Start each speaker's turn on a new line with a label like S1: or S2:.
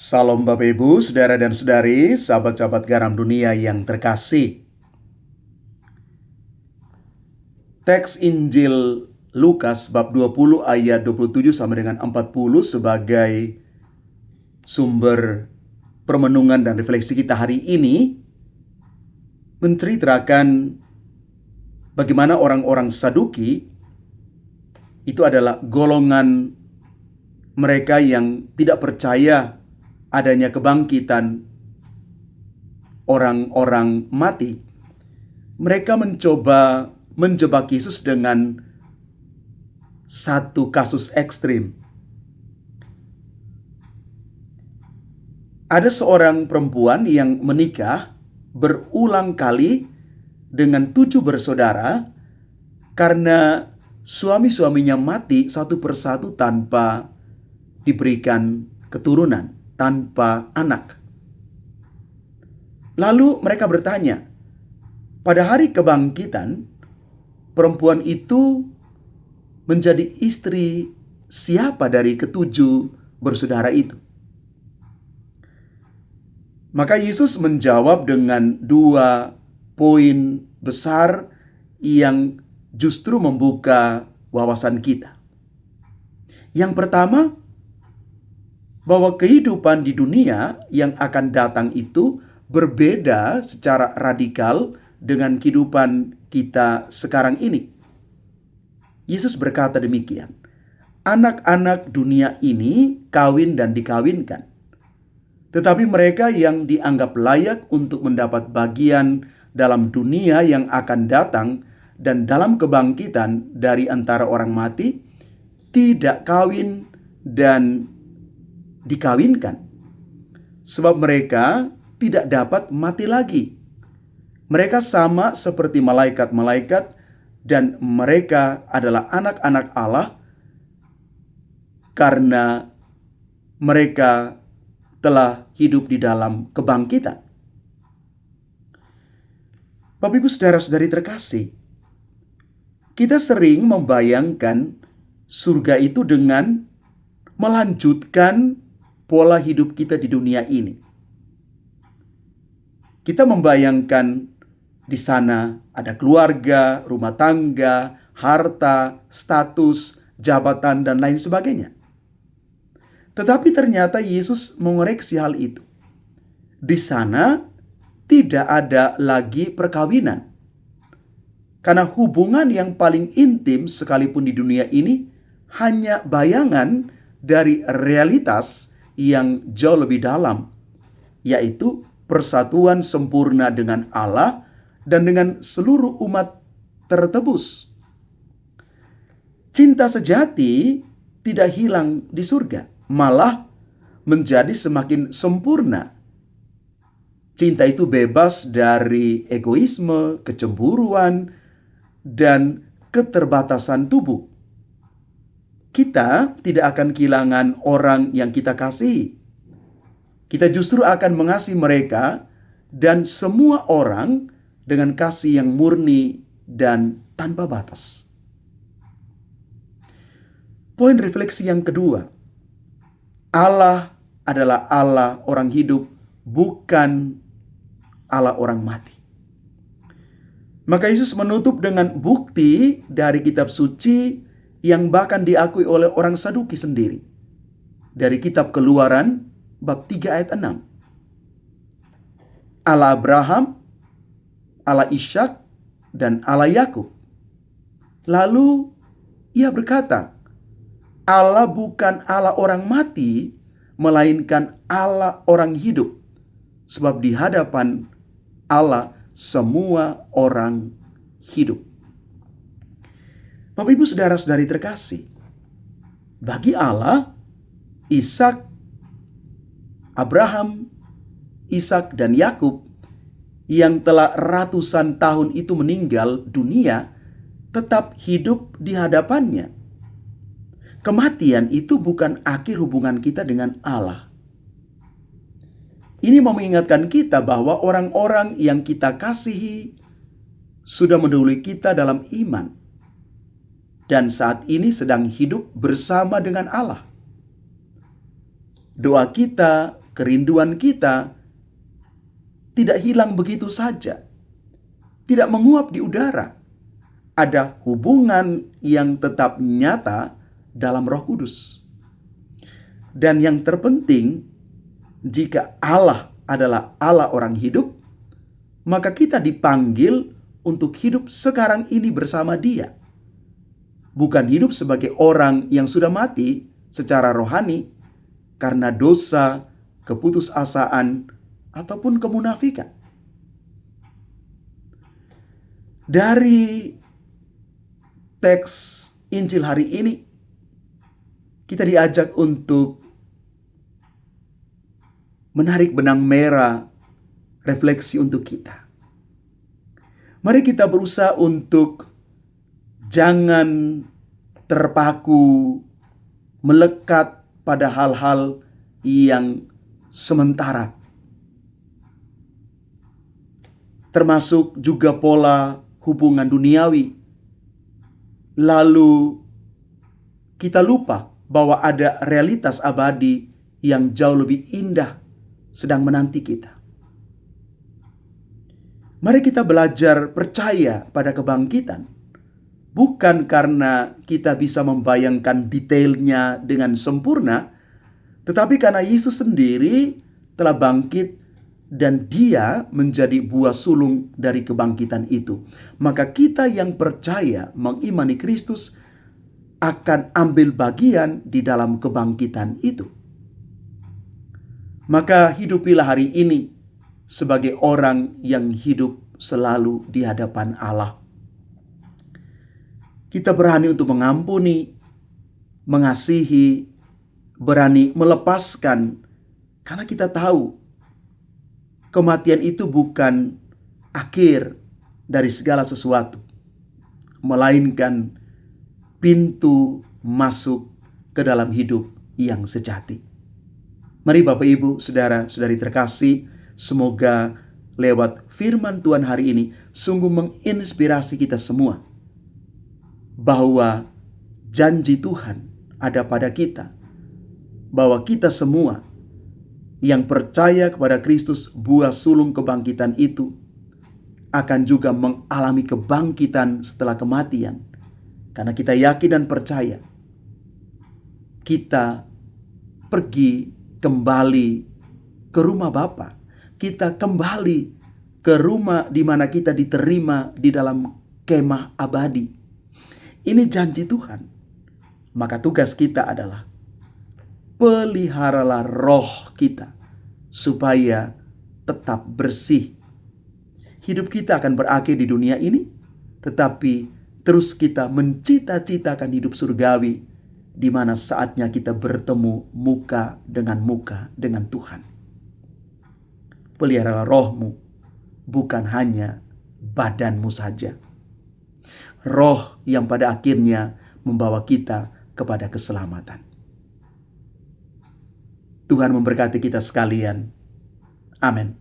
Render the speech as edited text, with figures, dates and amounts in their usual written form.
S1: Salam Bapak Ibu, Saudara dan Saudari, sahabat-sahabat garam dunia yang terkasih. Teks Injil Lukas bab 20 ayat 27 sampai dengan 40 sebagai sumber permenungan dan refleksi kita hari ini menceritakan bagaimana orang-orang Saduki itu adalah golongan mereka yang tidak percaya adanya kebangkitan orang-orang mati. Mereka mencoba menjebak Yesus dengan satu kasus ekstrim. Ada seorang perempuan yang menikah berulang kali dengan 7 bersaudara karena suami-suaminya mati satu persatu tanpa diberikan keturunan, tanpa anak. Lalu mereka bertanya, pada hari kebangkitan, perempuan itu menjadi istri siapa dari ketujuh bersaudara itu? Maka Yesus menjawab dengan 2 poin besar yang justru membuka wawasan kita. Yang pertama, bahwa kehidupan di dunia yang akan datang itu berbeda secara radikal dengan kehidupan kita sekarang ini. Yesus berkata demikian, anak-anak dunia ini kawin dan dikawinkan. Tetapi mereka yang dianggap layak untuk mendapat bagian dalam dunia yang akan datang dan dalam kebangkitan dari antara orang mati, tidak kawin dan dikawinkan. Sebab mereka tidak dapat mati lagi. Mereka sama seperti malaikat-malaikat dan mereka adalah anak-anak Allah karena mereka telah hidup di dalam kebangkitan. Bapak Ibu saudara-saudari terkasih, kita sering membayangkan surga itu dengan melanjutkan pola hidup kita di dunia ini. Kita membayangkan di sana ada keluarga, rumah tangga, harta, status, jabatan, dan lain sebagainya. Tetapi ternyata Yesus mengoreksi hal itu. Di sana tidak ada lagi perkawinan. Karena hubungan yang paling intim sekalipun di dunia ini hanya bayangan dari realitas yang jauh lebih dalam, yaitu persatuan sempurna dengan Allah dan dengan seluruh umat tertebus. Cinta sejati tidak hilang di surga, malah menjadi semakin sempurna. Cinta itu bebas dari egoisme, kecemburuan, dan keterbatasan tubuh. Kita tidak akan kehilangan orang yang kita kasihi. Kita justru akan mengasihi mereka dan semua orang dengan kasih yang murni dan tanpa batas. Poin refleksi yang kedua, Allah adalah Allah orang hidup, bukan Allah orang mati. Maka Yesus menutup dengan bukti dari kitab suci yang bahkan diakui oleh orang Saduki sendiri. Dari kitab Keluaran bab 3 ayat 6. Allah Abraham, Allah Ishak, dan Allah Yakub. Lalu ia berkata, Allah bukan Allah orang mati, melainkan Allah orang hidup. Sebab di hadapan Allah semua orang hidup. Bapak Ibu saudara-saudari terkasih, bagi Allah, Ishak, Abraham, Ishak, dan Yakub yang telah ratusan tahun itu meninggal dunia tetap hidup di hadapannya. Kematian itu bukan akhir hubungan kita dengan Allah. Ini mau mengingatkan kita bahwa orang-orang yang kita kasihi sudah mendahului kita dalam iman dan saat ini sedang hidup bersama dengan Allah. Doa kita kerinduan kita tidak hilang begitu saja, tidak menguap di udara. Ada hubungan yang tetap nyata dalam Roh Kudus. Dan yang terpenting, jika Allah adalah Allah orang hidup, maka kita dipanggil untuk hidup sekarang ini bersama Dia. Bukan hidup sebagai orang yang sudah mati secara rohani karena dosa, keputusasaan, ataupun kemunafikan. Dari teks Injil hari ini, kita diajak untuk menarik benang merah refleksi untuk kita. Mari kita berusaha untuk jangan terpaku, melekat pada hal-hal yang sementara. Termasuk juga pola hubungan duniawi. Lalu kita lupa bahwa ada realitas abadi yang jauh lebih indah sedang menanti kita. Mari kita belajar percaya pada kebangkitan. Bukan karena kita bisa membayangkan detailnya dengan sempurna, tetapi karena Yesus sendiri telah bangkit dan Dia menjadi buah sulung dari kebangkitan itu. Maka kita yang percaya mengimani Kristus akan ambil bagian di dalam kebangkitan itu. Maka hidupilah hari ini sebagai orang yang hidup selalu di hadapan Allah. Kita berani untuk mengampuni, mengasihi, berani melepaskan, karena kita tahu kematian itu bukan akhir dari segala sesuatu, melainkan pintu masuk ke dalam hidup yang sejati. Mari Bapak Ibu, Saudara-saudari terkasih, semoga lewat firman Tuhan hari ini sungguh menginspirasi kita semua bahwa janji Tuhan ada pada kita, bahwa kita semua yang percaya kepada Kristus, buah sulung kebangkitan itu, akan juga mengalami kebangkitan setelah kematian. Karena kita yakin dan percaya, kita pergi kembali ke rumah Bapa. Kita kembali ke rumah di mana kita diterima di dalam kemah abadi. Ini janji Tuhan. Maka tugas kita adalah peliharalah roh kita supaya tetap bersih. Hidup kita akan berakhir di dunia ini, tetapi terus kita mencita-citakan hidup surgawi, di mana saatnya kita bertemu muka dengan Tuhan. Peliharalah rohmu, bukan hanya badanmu saja. Roh yang pada akhirnya membawa kita kepada keselamatan. Tuhan memberkati kita sekalian. Amin.